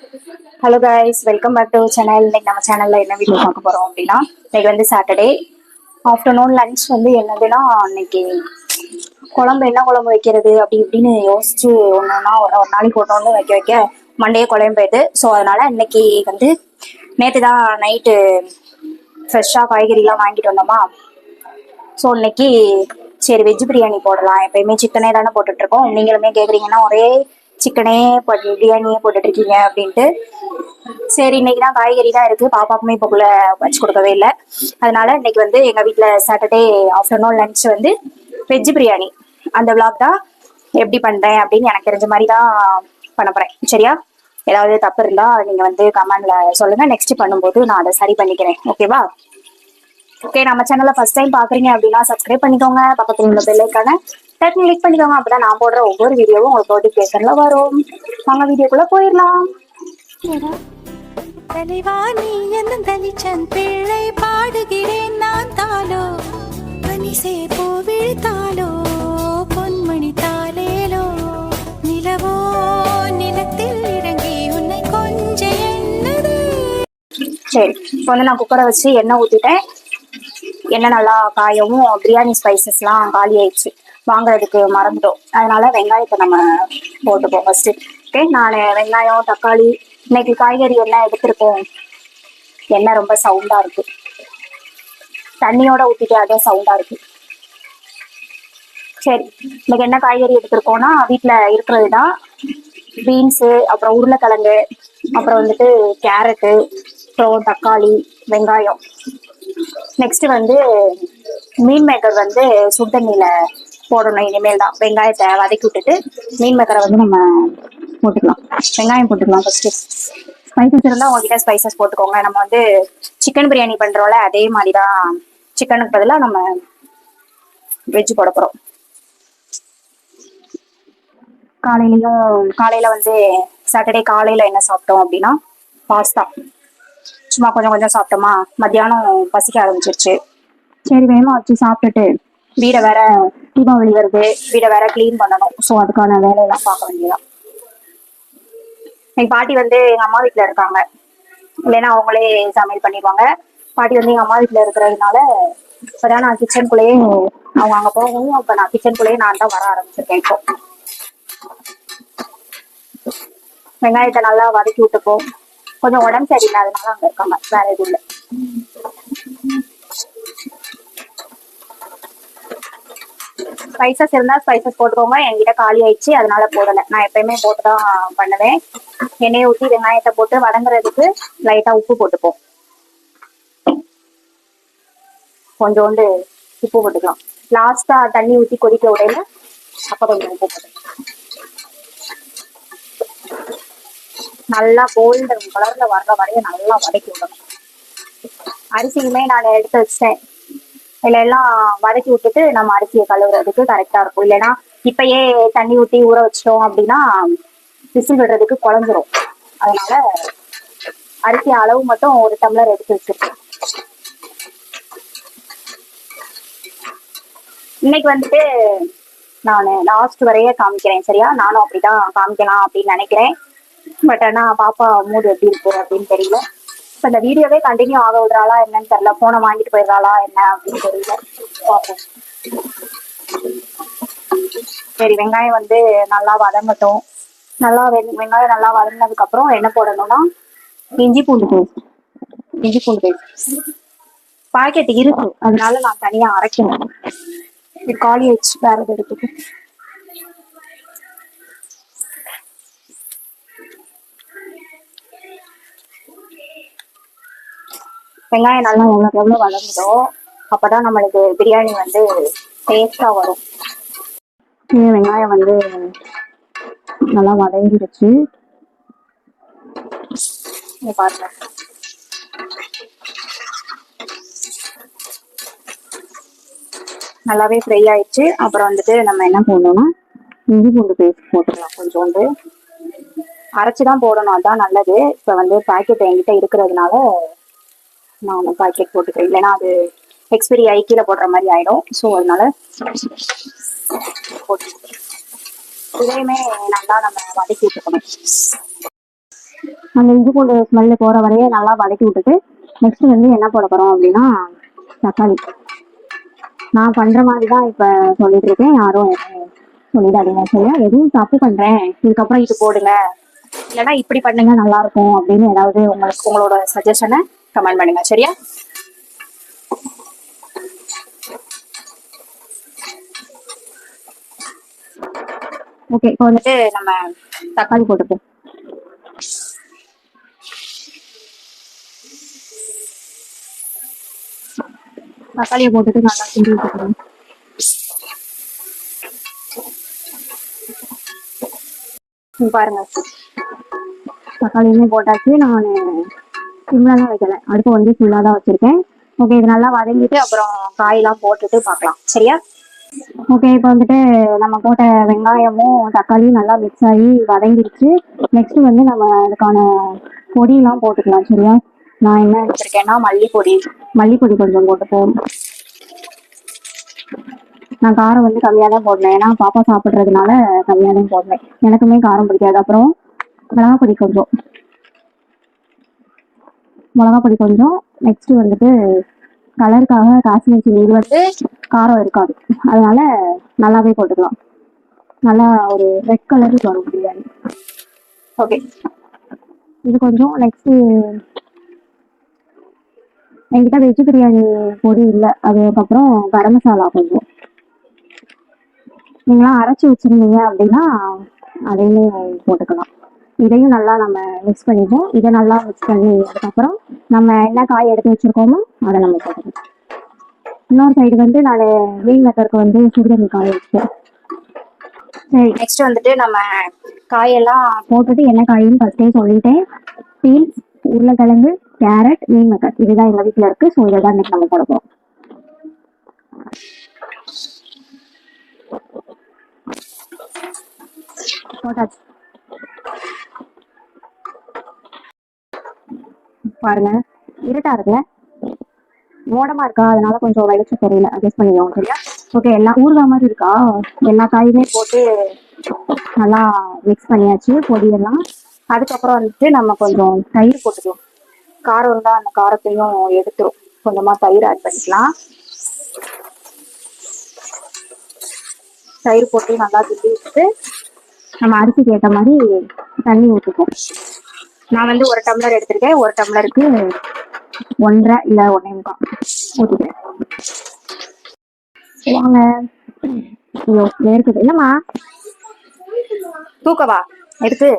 Hello guys, welcome back to channel. இன்னைக்கு நம்ம சேனல்ல என்ன வீடியோ பார்க்க போறோம் அப்படின்னா, இன்னைக்கு வந்து சாட்டர்டே ஆஃப்டர்நூன் லஞ்ச் வந்து என்னதுன்னா, இன்னைக்கு குழம்பு என்ன குழம்பு வைக்கிறது அப்படி இப்படின்னு யோசிச்சு ஒன்றுனா ஒரு நாளைக்கு ஒன்று வைக்க வைக்க மண்டையே குழம்பு போயிடுது. ஸோ அதனால இன்னைக்கு வந்து நேற்று தான் நைட்டு ஃப்ரெஷ்ஷாக காய்கறிலாம் வாங்கிட்டு வந்தோமா. ஸோ இன்னைக்கு சரி வெஜ் பிரியாணி போடலாம். எப்பயுமே சிக்கனே தானே போட்டுட்டு இருக்கோம். நீங்களுமே கேட்குறீங்கன்னா ஒரே சிக்கனே போட்டு பிரியாணியே போட்டுட்டு இருக்கீங்க அப்படின்ட்டு. சரி இன்னைக்கு தான் காய்கறி தான் இருக்கு, பாப்பாக்குமே இப்போக்குள்ள வச்சு கொடுக்கவே இல்லை. அதனால இன்னைக்கு வந்து எங்க வீட்டில் சாட்டர்டே ஆஃப்டர்நூன் லஞ்ச் வந்து வெஜ் பிரியாணி. அந்த விளாக் தான் எப்படி பண்றேன் அப்படின்னு எனக்கு தெரிஞ்ச மாதிரி தான் பண்ண போறேன். சரியா? ஏதாவது தப்பு இருந்தா நீங்க வந்து கமெண்ட்ல சொல்லுங்க. நெக்ஸ்ட் பண்ணும்போது நான் அதை சரி பண்ணிக்கிறேன். ஓகேவா? ஓகே, நம்ம சேனலை ஃபர்ஸ்ட் டைம் பாக்குறீங்க அப்படின்னா சப்ஸ்கிரைப் பண்ணிக்கோங்க. பக்கத்துல உள்ள பெல் ஐக்கான டக்குனு கிளிக் பண்ணிக்கோங்க. அப்பதான் நான் போடுற ஒவ்வொரு வீடியோவும் உங்களுக்கு நோட்டிபிகேஷன்ல வரும். வாங்க வீடியோக்குள்ள போயிடலாம். தலைவா நீ என்ன தனிச்சன் பிள்ளை பாடுகிறேன் நான் தாலோ பனிசே பூ விழித்தாலோ பொன்மணி தாலேலோ நிலவோ நிலத்தில் இறங்கி உன்னை கொஞ்ச என்னது. சரி, இப்போ வந்து நான் குக்கரை வச்சு எண்ணெய் ஊற்றிட்டேன். எண்ணெய் நல்லா காயவும் பிரியாணி ஸ்பைசஸ்லாம் காலி ஆயிடுச்சு, வாங்குறதுக்கு மறந்துட்டோம். அதனால வெங்காயத்தை நம்ம போட்டுப்போம் ஃபர்ஸ்ட். ஓகே, நான் வெங்காயம் தக்காளி இன்னைக்கு காய்கறி எல்லாம் எடுத்திருக்கோம். எண்ணெய் ரொம்ப சவுண்டா இருக்கு, தண்ணியோட ஊற்றிட்டு அதே சவுண்டா இருக்கு. சரி, இன்னைக்கு என்ன காய்கறி எடுத்திருக்கோம்னா வீட்டில் இருக்கிறது தான். பீன்ஸு, அப்புறம் உருளைக்கிழங்கு, அப்புறம் வந்துட்டு கேரட்டு, அப்புறம் தக்காளி, வெங்காயம். நெக்ஸ்ட் வந்து மீன் மேக்கர் வந்து சுடுதண்ணியில போடணும். இனிமேல் தான் வெங்காயத்தை வதக்கி விட்டுட்டு மீன் மேக்கரை வந்து நம்ம போட்டுக்கலாம். வெங்காயம் போட்டுக்கலாம் ஃபர்ஸ்ட். ஸ்பைசஸ் இருந்தால் உங்ககிட்ட ஸ்பைசஸ் போட்டுக்கோங்க. நம்ம வந்து சிக்கன் பிரியாணி பண்றோம்ல, அதே மாதிரி தான் சிக்கனுக்கு பதிலாக நம்ம வெஜ் போட போறோம். காலையில வந்து சாட்டர்டே காலையில என்ன சாப்பிட்டோம் அப்படின்னா பாஸ்தா. சும்மா கொஞ்சம் கொஞ்சம் சாப்பிட்டோமா, மத்தியானம் பசிக்க ஆரம்பிச்சிருச்சு. சரி வேகமா வச்சு சாப்பிட்டுட்டு வீடை வேற தீபாவளி வருது, வீடை வேற கிளீன் பண்ணணும். ஸோ அதுக்கான வேலையெல்லாம் பார்க்க வேண்டியதான். எங்க பாட்டி வந்து எங்க அம்மா வீட்டுல இருக்காங்க, இல்லைன்னா அவங்களே சமையல் பண்ணிடுவாங்க. பாட்டி வந்து எங்க அம்மா வீட்டுல இருக்கிறதுனால இப்பதான் நான் கிச்சனுக்குள்ளேயே, அவங்க அங்க போகவும் அப்ப நான் கிச்சனுக்குள்ளேயே நான் தான் வர ஆரம்பிச்சிருக்கேன். இப்போ வெங்காயத்தை நல்லா வதக்கி விட்டுப்போம். கொஞ்சம் உடம்பு சரியில்லாதனால அங்க இருக்காங்க, வேற எதுவும் இல்லை. ஸ்பைசஸ் இருந்தா ஸ்பைசஸ் போட்டுக்கோங்க. என்கிட்ட காலி ஆயிடுச்சு, அதனால போடலை. நான் எப்பயுமே போட்டுதான் பண்ணுவேன். எண்ணெயை ஊற்றி வெங்காயத்தை போட்டு வதங்குறதுக்கு லைட்டா உப்பு போட்டுப்போம். கொஞ்சோண்டு உப்பு போட்டுக்கலாம். லாஸ்டா தண்ணி ஊற்றி கொதிக்க விடையில அப்ப கொஞ்சம் உப்பு போட்டுக்கலாம். நல்லா கோல்டன் கலர்ல வர்ற வரைய நல்லா வதக்கி விடணும். அரிசியுமே நான் எடுத்து வச்சிட்டேன். இதுல எல்லாம் வதக்கி விட்டுட்டு நம்ம அரிசியை கழுவுறதுக்கு கரெக்டா இருக்கும். இல்லைன்னா இப்பயே தண்ணி ஊற்றி ஊற வச்சிட்டோம் அப்படின்னா விசில் விடுறதுக்கு குழஞ்சிரும். அதனால அரிசி அளவு மட்டும் ஒரு டம்ளர் எடுத்து வச்சிருக்கேன். இன்னைக்கு வந்துட்டு நான் லாஸ்ட் வரைய காமிக்கிறேன். சரியா? நானும் அப்படிதான் காமிக்கலாம் அப்படின்னு நினைக்கிறேன். பட் ஆனா பாப்பா மூடு எப்படி இருக்கு அப்படின்னு தெரியல. இப்ப இந்த வீடியோவே கண்டினியூ ஆக விடுறாளா என்னன்னு தெரியல, போனை வாங்கிட்டு போயிடுறாளா என்ன அப்படின்னு தெரியல. பார்ப்போம். சரி, வெங்காயம் வந்து நல்லா வதங்கட்டும். நல்லா வெங்காயம் நல்லா வதங்கினதுக்கு அப்புறம் என்ன போடணும்னா இஞ்சி பூண்டு பேஸ்ட். இஞ்சி பூண்டு பேஸ்ட் பாக்கெட் இருக்கு, அதனால நான் தனியா அரைக்கணும். இது காலி ஆயிடுச்சு, வேற எது எடுத்துக்கு. வெங்காயம் நல்லா எவ்வளோக்கு எவ்வளோ வதங்குதோ அப்பதான் நம்மளுக்கு பிரியாணி வந்து டேஸ்டா வரும். வெங்காயம் வந்து நல்லா வதங்கிடுச்சு பாருங்க. நல்லாவே ஃப்ரை ஆயிடுச்சு. அப்புறம் வந்துட்டு நம்ம என்ன போடணும்னா இஞ்சி பூண்டு பேஸ்ட் போட்டுக்கலாம். கொஞ்சோண்டு அரைச்சுதான் போடணும், அதான் நல்லது. இப்ப வந்து பாக்கெட் என்கிட்ட இருக்கிறதுனால நான் பாக்கெட் போட்டுக்கிறேன், இல்லைன்னா அது எக்ஸ்பைரி ஆகி கீழே போடுற மாதிரி ஆயிடும். ஸோ அதனால போட்டு இதையுமே நல்லா நம்ம வதக்கி விட்டுக்கணும். அந்த இஞ்சி பூண்டு ஸ்மெல்லு போகிற வரையே நல்லா வதக்கி விட்டுட்டு நெக்ஸ்ட் வந்து என்ன போட போகிறோம் அப்படின்னா தக்காளி. நான் பண்ணுற மாதிரி தான் இப்போ சொல்லிட்டு இருக்கேன், யாரும் சொல்லிடாதீங்க சரியா. எதுவும் தப்பு பண்ணுறேன் இதுக்கப்புறம் இது போடுங்க இல்லைன்னா இப்படி பண்ணுங்க நல்லா இருக்கும் அப்படின்னு ஏதாவது உங்களோட சஜஷனை கமெண்ட் பண்ணுங்க சரியா. ஓகே, இப்போ வந்துட்டு நம்ம தக்காளி போட்டுப்போம். தக்காளியை போட்டுட்டு நல்லா கிண்டி விட்டுக்கணும். பாருங்க தக்காளியுமே போட்டாச்சு. நான் சிம்லாம் வைக்கல, அடுப்பு வந்து ஃபுல்லாக தான் வச்சிருக்கேன். ஓகே, இது நல்லா வதங்கிட்டு அப்புறம் காயெல்லாம் போட்டுட்டு பார்க்கலாம் சரியா. ஓகே, இப்போ வந்துட்டு நம்ம போட்ட வெங்காயமும் தக்காளியும் நல்லா மிக்ஸ் ஆகி வதங்கிடுச்சு. நெக்ஸ்ட் வந்து நம்ம அதுக்கான பொடியெல்லாம் போட்டுக்கலாம் சரியா. நான் என்ன எடுத்திருக்கேன்னா மல்லிப்பொடி கொஞ்சம் போட்டுப்போம். நான் காரம் வந்து கம்மியாக தான் போடுவேன், ஏன்னா பாப்பா சாப்பிட்றதுனால கம்மியாக தான் போடுவேன். எனக்குமே காரம் பிடிக்காது. அப்புறம் மிளகாப்பொடி கொஞ்சம். நெக்ஸ்ட் வந்துட்டு கலருக்காக காஷ்மீர் சில்லி. இது வந்து காரம் இருக்காது, அதனால நல்லாவே போட்டுக்கலாம். நல்லா ஒரு ரெட் கலருக்கு வரும் பிரியாணி. ஓகே, இது கொஞ்சம். நெக்ஸ்ட் என்கிட்ட வெஜ் பிரியாணி பொடி இல்லை, அதுக்கப்புறம் கரம் மசாலா கொஞ்சம். நீங்களாம் அரைச்சி வச்சிருந்தீங்க அப்படின்னா அதையுமே போட்டுக்கலாம். இதையும் நல்லா நம்ம மிக்ஸ் பண்ணிப்போம். இதை நல்லா மிக்ஸ் பண்ணி அதுக்கப்புறம் நம்ம என்ன காய் எடுத்து வச்சிருக்கோமோ அதை நம்ம போட்டுக்கலாம். இன்னொரு சைடு வந்து நான் மீன் மெத்தருக்கு வந்து சுடுதண்ணி காய வச்சேன். சரி, நெக்ஸ்ட் வந்துட்டு நம்ம காயெல்லாம் போட்டுட்டு என்ன காயின்னு ஃபர்ஸ்டே சொல்லிட்டேன். பீன்ஸ், உருளைக்கிழங்கு, கேரட், மீன் மெத்தர், இதுதான் எங்கள் வீட்டில் இருக்கு. ஸோ இதை தான் இன்னைக்கு நம்ம போட போகிறோம். போட்டாச்சு. பாருங்க, இருட்டா இருக்குல்ல, மோடமா இருக்கா, அதனால கொஞ்சம் வெளிச்சம் தெரியல, அட்ஜஸ்ட் பண்ணிக்கோங்க சரியா. ஓகே, எல்லாம் ஊறுகா மாதிரி இருக்கா. எல்லா காயுமே போட்டு நல்லா மிக்ஸ் பண்ணியாச்சு பொடியெல்லாம். அதுக்கப்புறம் வந்துட்டு நம்ம கொஞ்சம் தயிர் போட்டுக்கலாம். காரம் இருந்தால் அந்த காரத்தையும் எடுத்துரும். கொஞ்சமா தயிர் ஆட் பண்ணிக்கலாம். தயிர் போட்டு நல்லா கிண்டி விட்டுட்டு நம்ம அரிசிக்கு ஏற்ற மாதிரி தண்ணி ஊற்றிப்போம். நான் வந்து 1 டம்ளர் எடுத்திருக்கேன். 1 டம்ளருக்கு 1.5 இல்லை 1.25 ஊற்றிக்கிறேன். வாங்க. ஐயோ நேர்க்குது இல்லைம்மா, தூக்கவா எடுத்து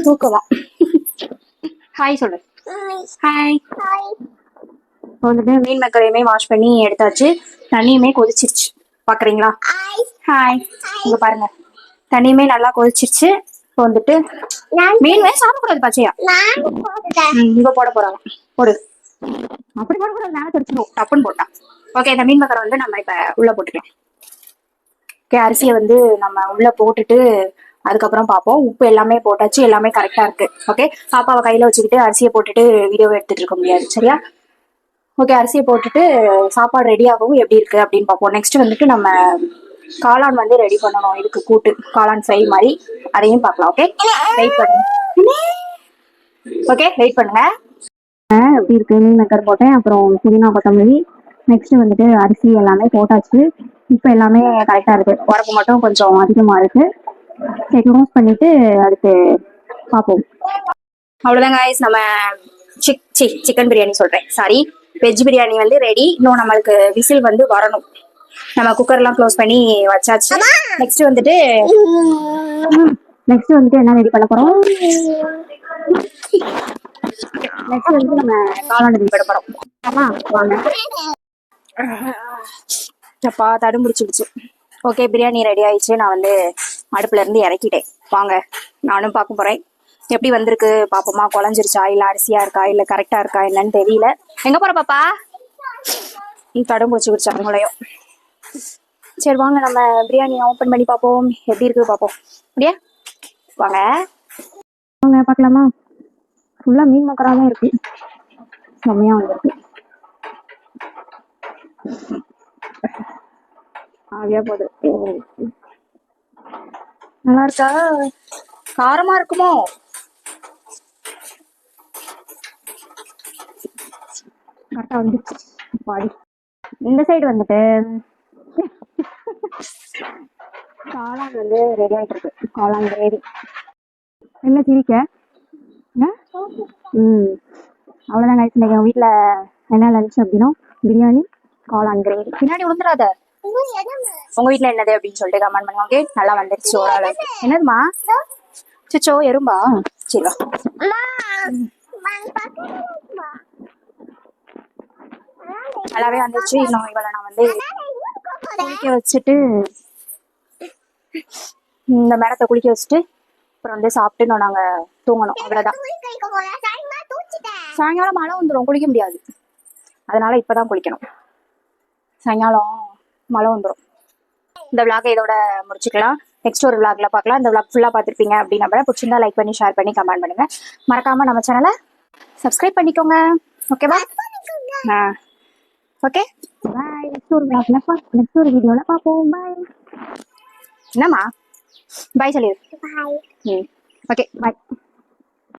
தூக்கவா. ஹாய் சொல்லு. ஹாய். இப்போ வந்துட்டு மீன் மக்களையுமே வாஷ் பண்ணி எடுத்தாச்சு. தண்ணியுமே கொதிச்சிருச்சு, பாக்குறீங்களா. ஹாய், இங்க பாருங்க தண்ணியுமே நல்லா கொதிச்சிருச்சு. இப்போ வந்துட்டு மீன் சாப்பிடக்கூடாது பச்சையா. இங்க போட போறாங்க, போடு. அப்படி போடக்கூடாது, நேரம் தெரிச்சிடும் டப்புன்னு போட்டா. ஓகே, இந்த மீன் மக்கரை வந்து நம்ம இப்ப உள்ள போட்டுக்கலாம். ஓகே, அரிசியை வந்து நம்ம உள்ள போட்டுட்டு அதுக்கப்புறம் பார்ப்போம். உப்பு எல்லாமே போட்டாச்சு, எல்லாமே கரெக்டா இருக்கு. ஓகே, பாப்பாவை கையில வச்சுக்கிட்டு அரிசியை போட்டுட்டு வீடியோவை எடுத்துட்டு இருக்க முடியாது சரியா. ஓகே, அரிசியை போட்டுட்டு சாப்பாடு ரெடி ஆகவும் எப்படி இருக்கு அப்படின்னு பார்ப்போம். நெக்ஸ்ட் வந்துட்டு நம்ம காளான் வந்து ரெடி பண்ணணும். இதுக்கு கூட்டு காளான் ஃப்ரை மாதிரி, அதையும் பார்க்கலாம். ஓகே, வெயிட் பண்ணுங்க. ஓகே, வெயிட் பண்ணுங்க. எப்படி இருக்கு, மீன் மேக்கர் போட்டேன், அப்புறம் புதினா கொத்தமல்லி, நெக்ஸ்ட் வந்துட்டு அரிசி எல்லாமே போட்டாச்சு. இப்போ எல்லாமே கரெக்டா இருக்கு. உரப்பு மட்டும் கொஞ்சம் அதிகமா இருக்கு. சரி, க்ளோஸ் பண்ணிட்டு அடுத்து பார்ப்போம். அவ்வளோதான் guys, நம்ம சிக்கன் பிரியாணி சொல்றேன், சாரி, வெஜ் பிரியாணி வந்து ரெடி. இன்னும் நம்மளுக்கு விசில் வந்து வரணும். நம்ம குக்கர்லாம் க்ளோஸ் பண்ணி வச்சாச்சு. நெக்ஸ்ட் வந்துட்டு என்ன ரெடி பண்ண போறோம். நெக்ஸ்ட் வந்து நம்ம காளான் ரெடி பண்ண போறோம். வாங்க. சப்பா தடும்பிடிச்சிடுச்சு. ஓகே, பிரியாணி ரெடி ஆயிடுச்சு. நான் வந்து அடுப்புல இருந்து இறக்கிட்டேன். வாங்க, நானும் பார்க்க போறேன் எப்படி வந்திருக்கு பாப்போமா. குழஞ்சிருச்சா இல்ல அரிசியா இருக்கா இல்ல கரெக்டா இருக்கா என்னன்னு தெரியல. எங்க போற பாப்பா, தடும்பிடிச்சு விடுச்சு அவங்களையும். சரி வாங்க, நம்ம பிரியாணி ஓப்பன் பண்ணி பார்ப்போம் எப்படி இருக்கு பார்ப்போம். அப்படியா வாங்க வாங்க பார்க்கலாமா. ஃபுல்லா மீன் மக்கரா தான் இருக்கு, செம்மையா வந்திருக்கு. ஆவியா போகுது. நல்லா இருக்கா, காரமா இருக்குமோ. கரெக்டாக வந்துச்சு பாடி. இந்த சைடு வந்துட்டு காளான் வந்து ரெடி ஆகிட்டு இருக்கு. காளான் கிரேவி. என்ன சிரிக்க? அவ்வளோதான் கைஸ். இன்னைக்கு எங்கள் வீட்டில் என்ன லஞ்ச் அப்படின்னா பிரியாணி, காளான் கிரேவி. பின்னாடி விழுந்துடாத. உங்க வீட்டில் என்னது அப்படின்னு சொல்லிட்டு கமெண்ட் பண்ணுங்க. ஓகே, நல்லா வந்துருச்சு ஓரளவுக்கு. என்னதுமா? சிச்சோ எறும்பா? சரி வா. நல்லாவே வந்துச்சு. இன்னும் இவளை நான் வந்து குளிக்க வச்சுட்டு, இந்த மேடத்தை குளிக்க வச்சுட்டு அப்புறம் வந்து சாப்பிட்டு இன்னும் நாங்கள் தூங்கணும். அவ்வளோதான். சாயங்காலம் மழை வந்துடும், குளிக்க முடியாது. அதனால இப்பதான் குளிக்கணும். சாயங்காலம் மழை வந்துடும். இந்த விளாகை இதோட முடிச்சுக்கலாம். நெக்ஸ்ட் ஒரு விளாக்ல பார்க்கலாம். இந்த விளாக் ஃபுல்லாக பார்த்துருப்பீங்க அப்படின்னு நம்புறேன். பிடிச்சிருந்தா லைக் பண்ணி ஷேர் பண்ணி கமெண்ட் பண்ணுங்க. மறக்காம நம்ம சேனலை சப்ஸ்கிரைப் பண்ணிக்கோங்க. ஓகேவா? Okay bye. நெக்ஸ்ட் ஒரு விளாக்ல நெக்ஸ்ட் ஒரு வீடியோவில் பார்ப்போம். பாய். என்னம்மா பாய் சொல்லிடு. Okay bye.